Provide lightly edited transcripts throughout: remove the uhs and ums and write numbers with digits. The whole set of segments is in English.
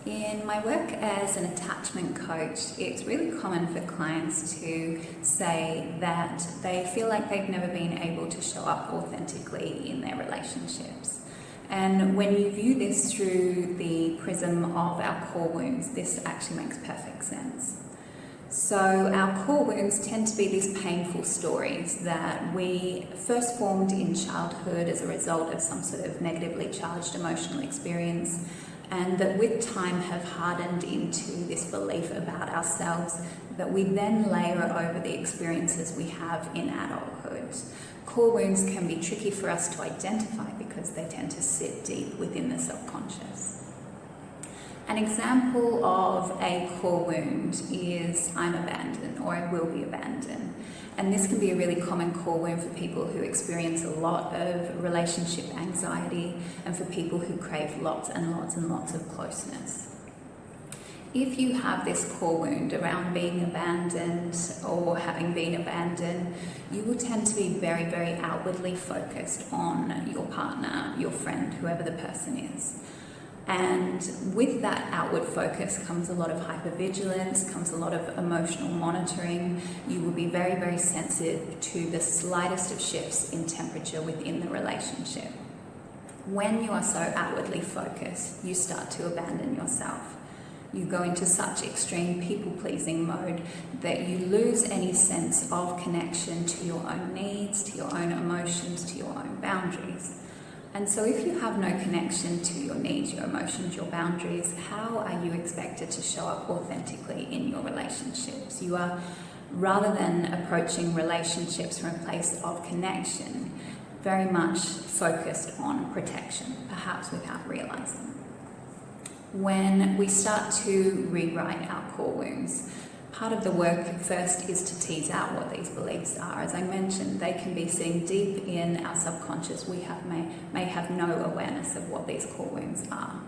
In my work as an attachment coach, it's really common for clients to say that they feel like they've never been able to show up authentically in their relationships. And when you view this through the prism of our core wounds, this actually makes perfect sense. So our core wounds tend to be these painful stories that we first formed in childhood as a result of some sort of negatively charged emotional experience, and that with time have hardened into this belief about ourselves that we then layer over the experiences we have in adulthood. Core wounds can be tricky for us to identify because they tend to sit deep within the subconscious. An example of a core wound is I'm abandoned or I will be abandoned. And this can be a really common core wound for people who experience a lot of relationship anxiety and for people who crave lots and lots and lots of closeness. If you have this core wound around being abandoned or having been abandoned, you will tend to be very, very outwardly focused on your partner, your friend, whoever the person is. And with that outward focus comes a lot of hypervigilance, comes a lot of emotional monitoring. You will be very, very sensitive to the slightest of shifts in temperature within the relationship. When you are so outwardly focused, you start to abandon yourself. You go into such extreme people-pleasing mode that you lose any sense of connection to your own needs, to your own emotions, to your own boundaries. And so if you have no connection to your needs, your emotions, your boundaries, how are you expected to show up authentically in your relationships? You are, rather than approaching relationships from a place of connection, very much focused on protection, perhaps without realizing. When we start to rewrite our core wounds, part of the work first is to tease out what these beliefs are. As I mentioned, they can be sitting deep in our subconscious. We may have no awareness of what these core wounds are.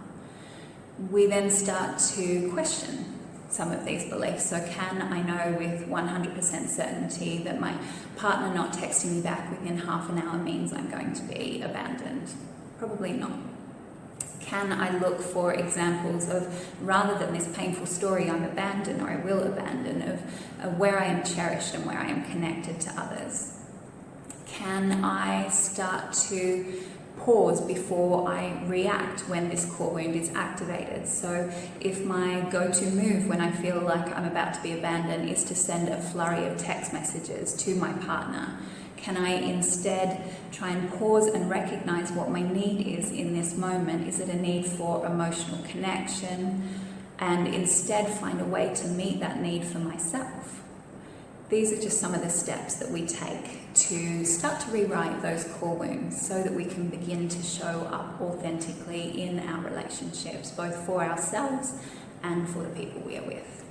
We then start to question some of these beliefs. So can I know with 100% certainty that my partner not texting me back within half an hour means I'm going to be abandoned? Probably not. Can I look for examples of, rather than this painful story, I'm abandoned or I will abandon, of where I am cherished and where I am connected to others? Can I start to pause before I react when this core wound is activated? So if my go-to move when I feel like I'm about to be abandoned is to send a flurry of text messages to my partner, can I instead try and pause and recognize what my need is in this moment? Is it a need for emotional connection? And instead find a way to meet that need for myself. These are just some of the steps that we take to start to rewrite those core wounds so that we can begin to show up authentically in our relationships, both for ourselves and for the people we are with.